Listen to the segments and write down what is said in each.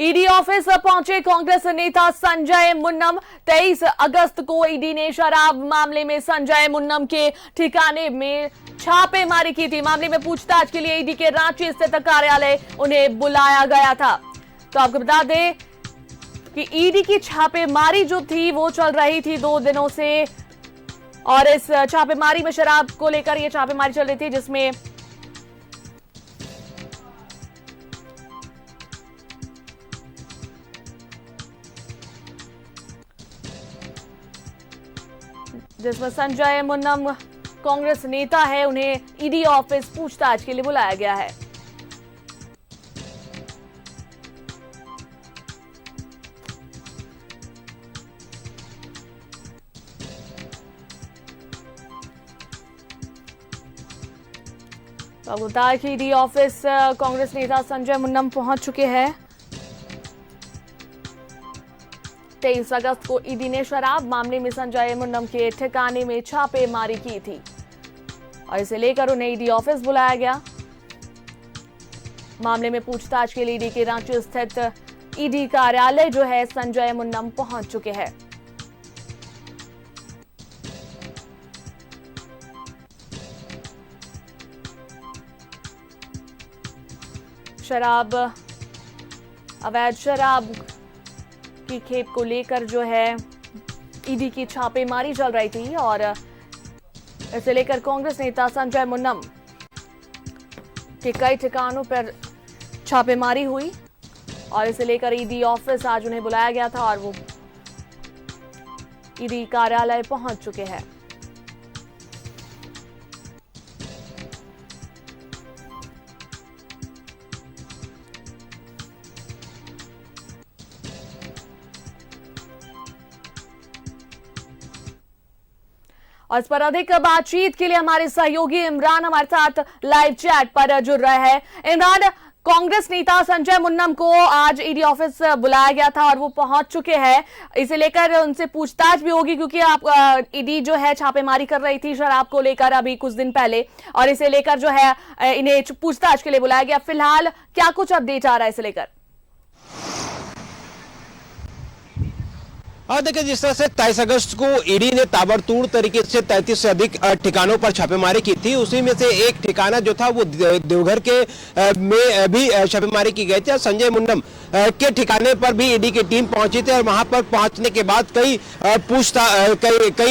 ED office पहुंचे कांग्रेस नेता संजय मुन्नम। 23 अगस्त को ईडी ने शराब मामले में संजय मुन्नम के ठिकाने में छापेमारी की थी। मामले में पूछताछ के लिए ईडी के रांची स्थित कार्यालय उन्हें बुलाया गया था। तो आपको बता दें कि ईडी की छापेमारी जो थी वो चल रही थी 2 दिनों से, और इस छापेमारी में शराब को लेकर ये छापेमारी चल रही थी, जिसमें संजय मुन्नम कांग्रेस नेता है, उन्हें ईडी ऑफिस पूछताछ के लिए बुलाया गया है। तो अब बता कि ईडी ऑफिस कांग्रेस नेता संजय मुन्नम पहुंच चुके हैं। 23 अगस्त को ईडी ने शराब मामले में संजय मुन्नम के ठिकाने में छापेमारी की थी और इसे लेकर उन्हें ईडी ऑफिस बुलाया गया। मामले में पूछताछ के लिए ईडी के रांची स्थित ईडी कार्यालय जो है संजय मुन्नम पहुंच चुके हैं। अवैध शराब की खेप को लेकर जो है ईडी की छापेमारी चल रही थी और इसे लेकर कांग्रेस नेता संजय मुन्नम के कई ठिकानों पर छापेमारी हुई और इसे लेकर ईडी ऑफिस आज उन्हें बुलाया गया था और वो ईडी कार्यालय पहुंच चुके हैं। और इस पर अधिक बातचीत के लिए हमारे सहयोगी इमरान हमारे साथ लाइव चैट पर जुड़ रहे हैं। इमरान, कांग्रेस नेता संजय मुन्नम को आज ईडी ऑफिस बुलाया गया था और वो पहुंच चुके हैं। इसे लेकर उनसे पूछताछ भी होगी क्योंकि आप ईडी जो है छापेमारी कर रही थी शराब को लेकर अभी कुछ दिन पहले, और इसे लेकर जो है इन्हें पूछताछ के लिए बुलाया गया। फिलहाल क्या कुछ अपडेट आ रहा है इसे लेकर? देखिए, जिस तरह से 23 अगस्त को ईडी ने ताबड़तोड़ तरीके से 33 से अधिक ठिकानों पर छापेमारी की थी, उसी में से एक ठिकाना जो था वो देवघर के में भी छापेमारी की गई थी। संजय मुन्नम के ठिकाने पर भी ईडी की टीम पहुंची थी और वहां पर पहुंचने के बाद कई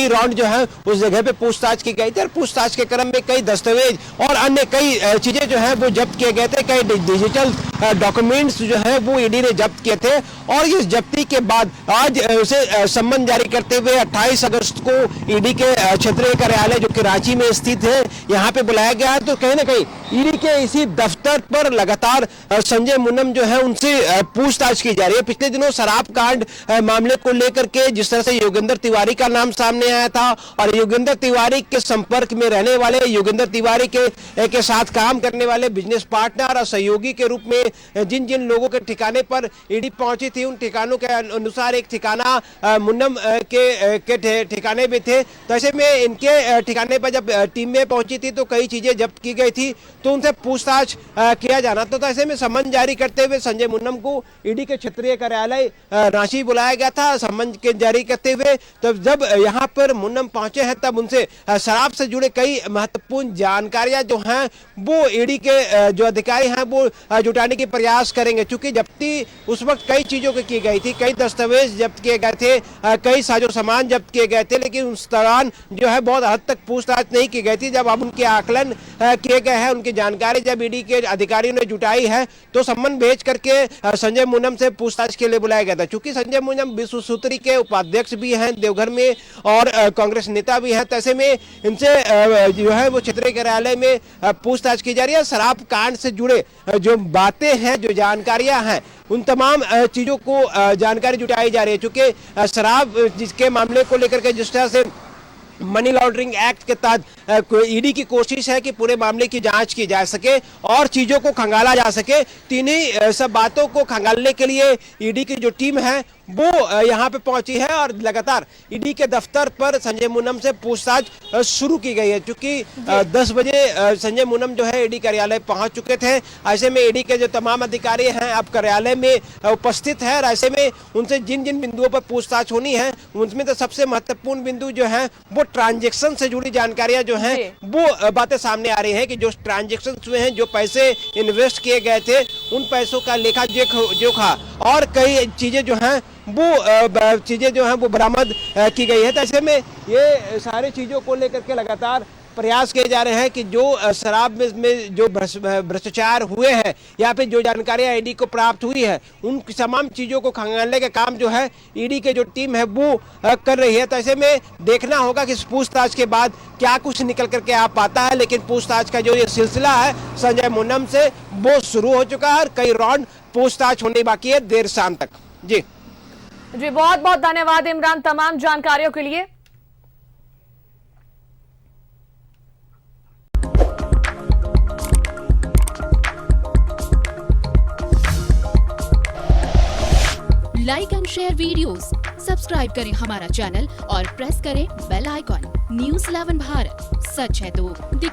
राउंड जो है उस जगह पे पूछताछ की गई थी और पूछताछ के क्रम में कई दस्तावेज और अन्य कई चीजें जो है वो जब्त किए गए थे। कई डिजिटल डॉक्यूमेंट्स जो है वो ईडी ने जब्त किए थे और इस जब्ती के बाद आज उसे सम्मन जारी करते हुए 28 अगस्त को ईडी के क्षेत्रीय कार्यालय जो कि रांची में स्थित है यहाँ पे बुलाया गया है। तो कहीं ना कहीं ईडी के इसी दफ्तर पर लगातार संजय मुन्नम जो है उनसे पूछताछ की जा रही है। पिछले दिनों शराब कांड मामले को लेकर के जिस तरह से योगेंद्र तिवारी का नाम सामने आया था और योगेंद्र तिवारी के संपर्क में रहने वाले, योगेंद्र तिवारी के साथ काम करने वाले बिजनेस पार्टनर और सहयोगी के रूप में जिन जिन लोगों के ठिकाने पर ईडी पहुंची थी, उन ठिकानों के अनुसार एक ठिकाना मुन्नम के ठिकाने में थे। तो ऐसे में इनके ठिकाने पर जब टीम में पहुंची थी तो कई चीजें जब्त की गई थी, तो उनसे पूछताछ किया जाना था। तो ऐसे में सम्मन जारी करते हुए संजय मुन्नम को ईडी के क्षेत्रीय कार्यालय रांची बुलाया गया था सम्मन के जारी करते हुए। तो जब यहाँ पर मुन्नम पहुंचे हैं तब उनसे शराब से जुड़े कई महत्वपूर्ण जानकारियां जो हैं वो ईडी के जो अधिकारी हैं वो जुटाने के प्रयास करेंगे। चूंकि जब्ती उस वक्त कई चीजों की गई थी, कई दस्तावेज जब्त किए गए थे, कई साजो सामान जब्त किए गए थे, लेकिन उस दौरान जो है बहुत हद तक पूछताछ नहीं की गई थी। जब अब उनके आकलन किए गए हैं, उनकी जानकारी जब ईडी के अधिकारियों ने जुटाई है तो सम्मन भेज करके संजय मुन्नम से पूछताछ के लिए बुलाया गया था। चूंकि संजय मुन्नम विश्व सूत्री के उपाध्यक्ष भी हैं देवघर में और कांग्रेस नेता भी हैं, तो ऐसे में इनसे जो है वो क्षेत्रीय कार्यालय में पूछताछ की जा रही है। शराब कांड से जुड़े जो बातें हैं, जो जानकारियां हैं, उन तमाम चीजों को जानकारी जुटाई जा रही है। चूंकि शराब जिसके मामले को लेकर के जिस तरह से मनी लॉन्ड्रिंग एक्ट के तहत ईडी की कोशिश है कि पूरे मामले की जांच की जा सके और चीजों को खंगाला जा सके। तीनों सब बातों को खंगालने के लिए ईडी की जो टीम है वो यहाँ पे पहुंची है और लगातार ईडी के दफ्तर पर संजय मुन्नम से पूछताछ शुरू की गई है। क्योंकि 10 बजे संजय मुन्नम जो है ईडी कार्यालय पहुंच चुके थे। ऐसे में ईडी के जो तमाम अधिकारी हैं अब कार्यालय में उपस्थित है और ऐसे में उनसे जिन जिन बिंदुओं पर पूछताछ होनी है उनमें तो सबसे महत्वपूर्ण बिंदु जो है वो ट्रांजेक्शन से जुड़ी जानकारियां जो हैं वो बातें सामने आ रही हैं कि जो ट्रांजेक्शन हुए हैं, जो पैसे इन्वेस्ट किए गए थे, उन पैसों का लेखा जोखा और कई चीजें जो हैं वो चीजें जो हैं वो बरामद की गई है। तो ऐसे में ये सारी चीजों को लेकर के लगातार प्रयास किए जा रहे हैं कि जो शराब में जो भ्रष्टाचार हुए हैं या फिर जो जानकारियां ईडी को प्राप्त हुई है उन तमाम चीजों को खंगालने का काम जो है ईडी के जो टीम है वो कर रही है। तो ऐसे में देखना होगा कि इस पूछताछ के बाद क्या कुछ निकल करके आ पाता है। लेकिन पूछताछ का जो ये सिलसिला है संजय मुन्नम से वो शुरू हो चुका है और कई राउंड पूछताछ होने बाकी है देर शाम तक। जी बहुत बहुत धन्यवाद इमरान तमाम जानकारियों के लिए। Like and share videos, subscribe करें हमारा चैनल और प्रेस करें बेल आइकॉन। न्यूज़ 11 भारत, सच है तो दिखे।